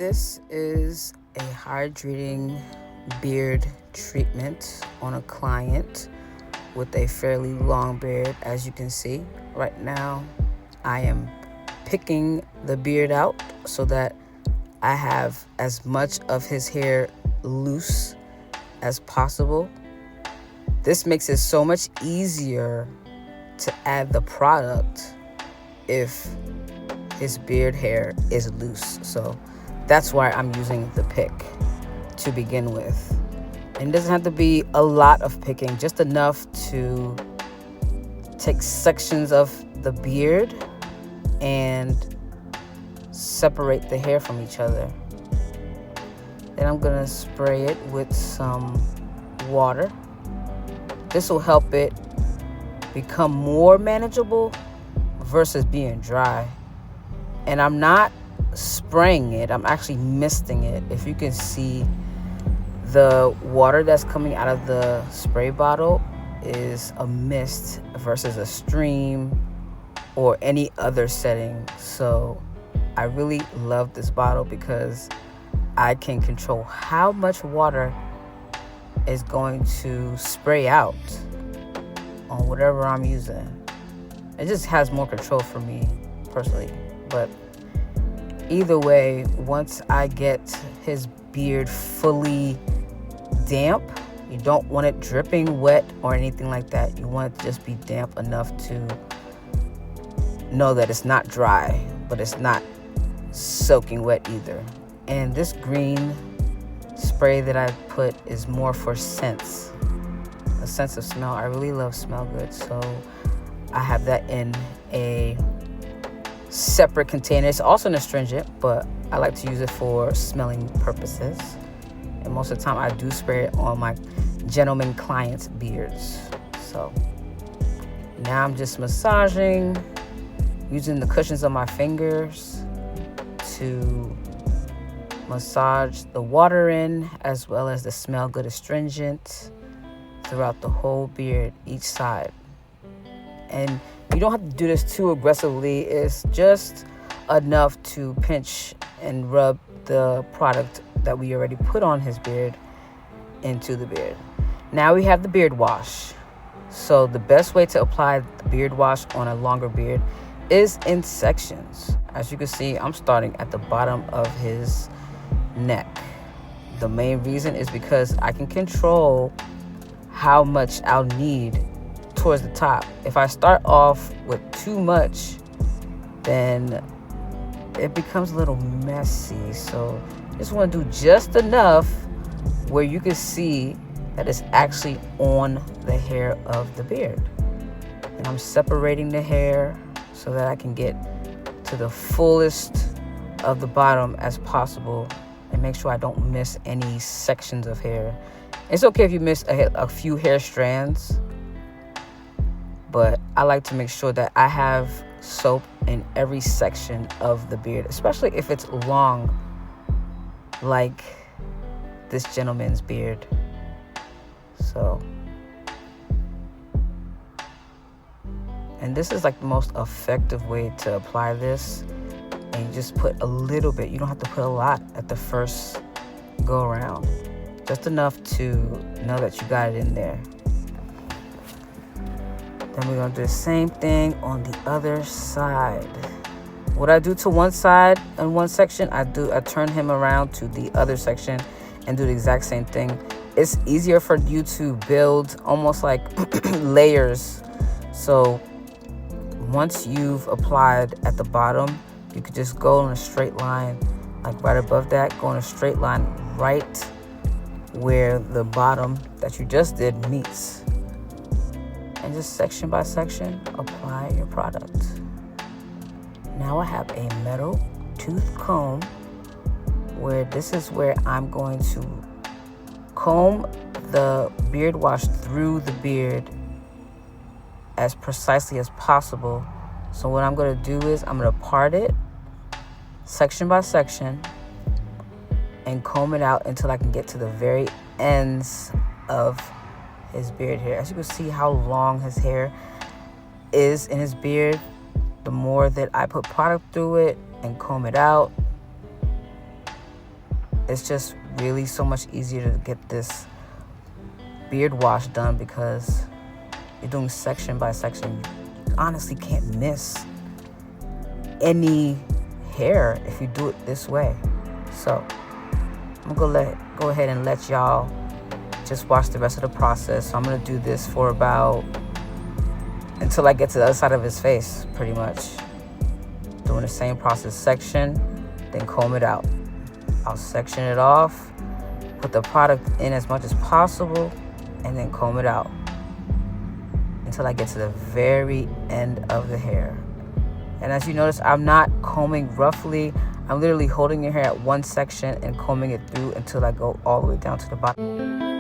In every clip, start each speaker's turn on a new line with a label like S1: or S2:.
S1: This is a hydrating beard treatment on a client with a fairly long beard. As you can see right now, I am picking the beard out so that I have as much of his hair loose as possible. This makes it so much easier to add the product if his beard hair is loose. So that's why I'm using the pick to begin with. And it doesn't have to be a lot of picking, just enough to take sections of the beard and separate the hair from each other. Then I'm gonna spray it with some water. This will help it become more manageable versus being dry. And I'm not spraying it, I'm actually misting it. If you can see, the water that's coming out of the spray bottle is a mist versus a stream or any other setting. So I really love this bottle because I can control how much water is going to spray out on whatever I'm using. It just has more control for me personally. But either way, once I get his beard fully damp, you don't want it dripping wet or anything like that. You want it to just be damp enough to know that it's not dry, but it's not soaking wet either. And this green spray that I put is more for scents, a sense of smell. I really love smell good, so I have that in a separate container. It's also an astringent, but I like to use it for smelling purposes. And most of the time I do spray it on my gentleman clients' beards. So now I'm just massaging, using the cushions of my fingers to massage the water in, as well as the smell good astringent throughout the whole beard, each side. And you don't have to do this too aggressively. It's just enough to pinch and rub the product that we already put on his beard into the beard. Now we have the beard wash. So the best way to apply the beard wash on a longer beard is in sections. As you can see, I'm starting at the bottom of his neck. The main reason is because I can control how much I'll need towards the top. If I start off with too much, then it becomes a little messy. So just want to do just enough where you can see that it's actually on the hair of the beard. And I'm separating the hair so that I can get to the fullest of the bottom as possible and make sure I don't miss any sections of hair. It's okay if you miss a few hair strands, but I like to make sure that I have soap in every section of the beard, especially if it's long, like this gentleman's beard. So, and this is like the most effective way to apply this. And you just put a little bit. You don't have to put a lot at the first go around. Just enough to know that you got it in there. Then we're gonna do the same thing on the other side. What I do to one side in one section, I turn him around to the other section and do the exact same thing. It's easier for you to build almost like layers. So once you've applied at the bottom, you could just go in a straight line, like right above that, go in a straight line right where the bottom that you just did meets. And just section by section, apply your product. Now I have a metal tooth comb where this is where I'm going to comb the beard wash through the beard as precisely as possible. So what I'm going to do is I'm going to part it section by section and comb it out until I can get to the very ends of his beard hair. As you can see how long his hair is in his beard, the more that I put product through it and comb it out, it's just really so much easier to get this beard wash done because you're doing section by section. You honestly can't miss any hair if you do it this way. So I'm gonna go ahead and let y'all just watch the rest of the process. So I'm gonna do this for about until I get to the other side of his face, pretty much. Doing the same process, section, then comb it out. I'll section it off, put the product in as much as possible, and then comb it out until I get to the very end of the hair. And as you notice, I'm not combing roughly. I'm literally holding your hair at one section and combing it through until I go all the way down to the bottom.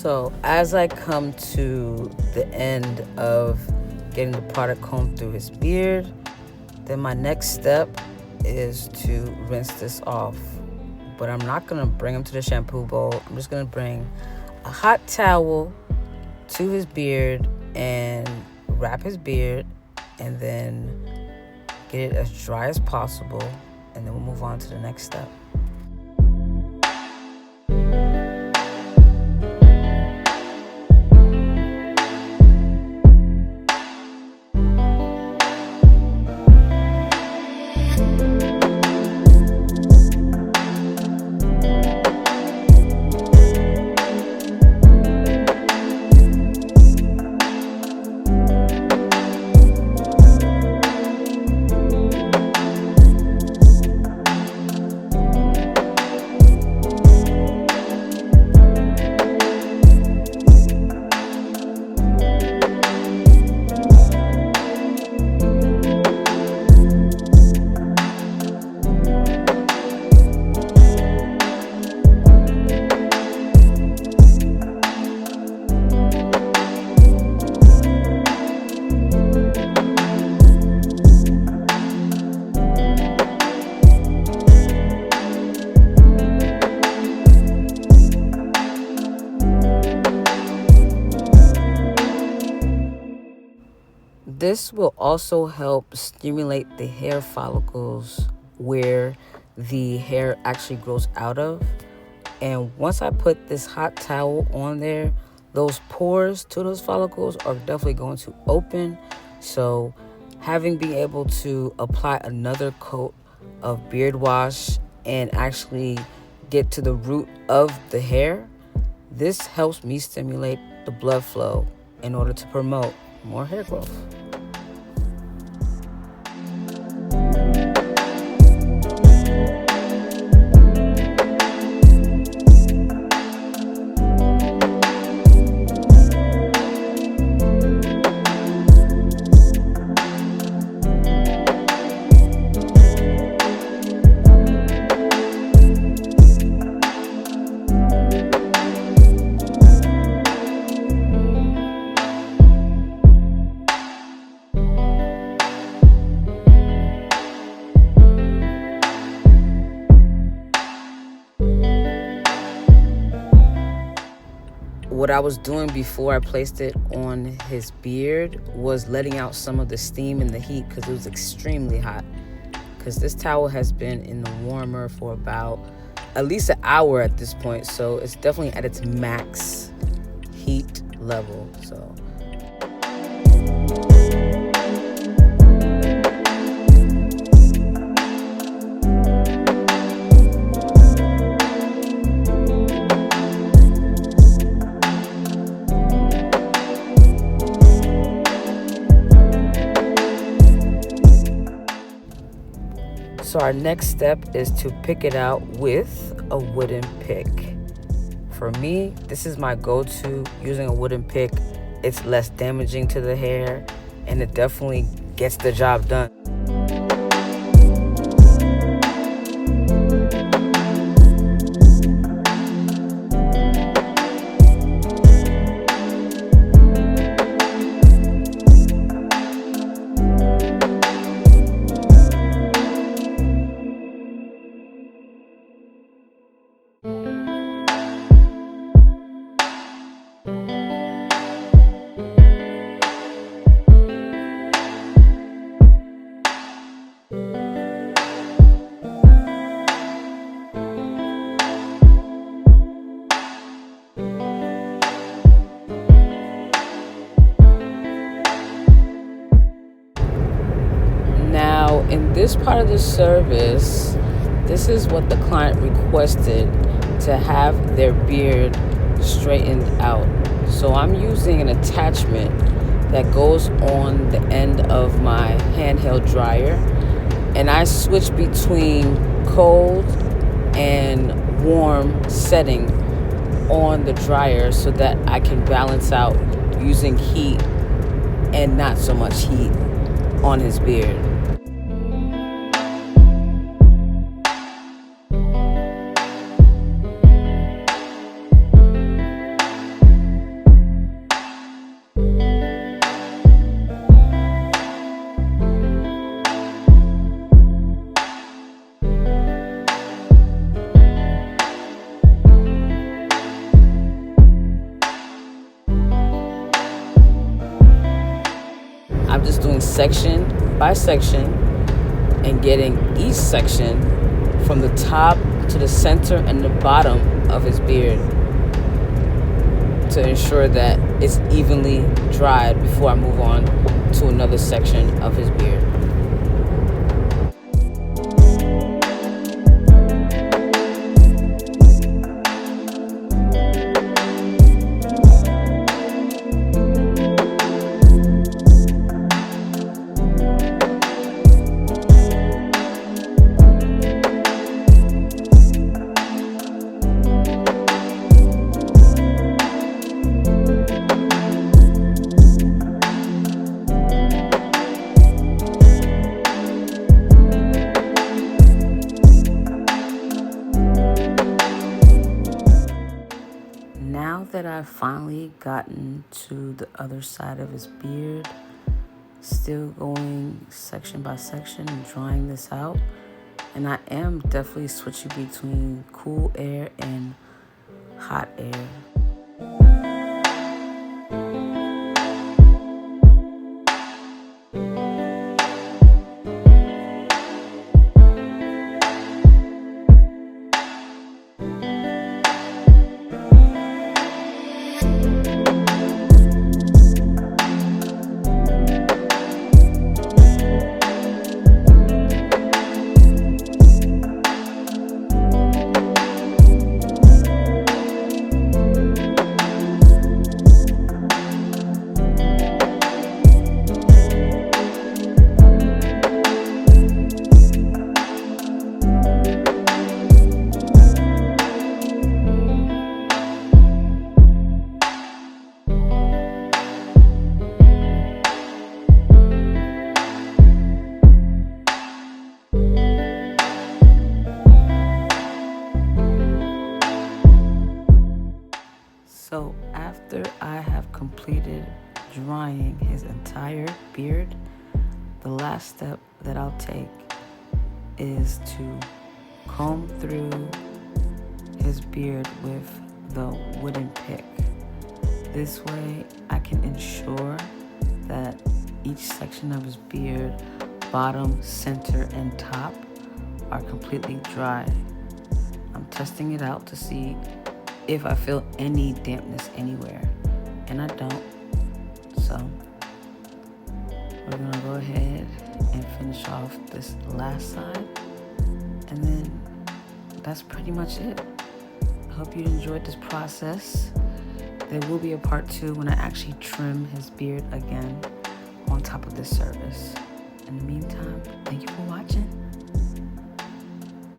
S1: So as I come to the end of getting the product combed through his beard, then my next step is to rinse this off. But I'm not gonna bring him to the shampoo bowl. I'm just gonna bring a hot towel to his beard and wrap his beard, and then get it as dry as possible, and then we'll move on to the next step. This will also help stimulate the hair follicles where the hair actually grows out of. And once I put this hot towel on there, those pores to those follicles are definitely going to open. So been able to apply another coat of beard wash and actually get to the root of the hair, this helps me stimulate the blood flow in order to promote more hair growth. What I was doing before I placed it on his beard was letting out some of the steam and the heat because it was extremely hot. Because this towel has been in the warmer for about at least an hour at this point, so it's definitely at its max heat level. So our next step is to pick it out with a wooden pick. For me, this is my go-to. Using a wooden pick, it's less damaging to the hair, and it definitely gets the job done. In this part of the service, this is what the client requested, to have their beard straightened out. So I'm using an attachment that goes on the end of my handheld dryer, and I switch between cold and warm setting on the dryer so that I can balance out using heat and not so much heat on his beard. I'm just doing section by section and getting each section from the top to the center and the bottom of his beard to ensure that it's evenly dried before I move on to another section of his beard. Now that I've finally gotten to the other side of his beard, still going section by section and drying this out, and I am definitely switching between cool air and hot air. So after I have completed drying his entire beard, the last step that I'll take is to comb through his beard with the wooden pick. This way I can ensure that each section of his beard, bottom, center, and top, are completely dry. I'm testing it out to see if I feel any dampness anywhere, and I don't. So we're gonna go ahead and finish off this last side, and then that's pretty much it. I hope you enjoyed this process. There will be a part 2 when I actually trim his beard again on top of this service. In the meantime, thank you for watching.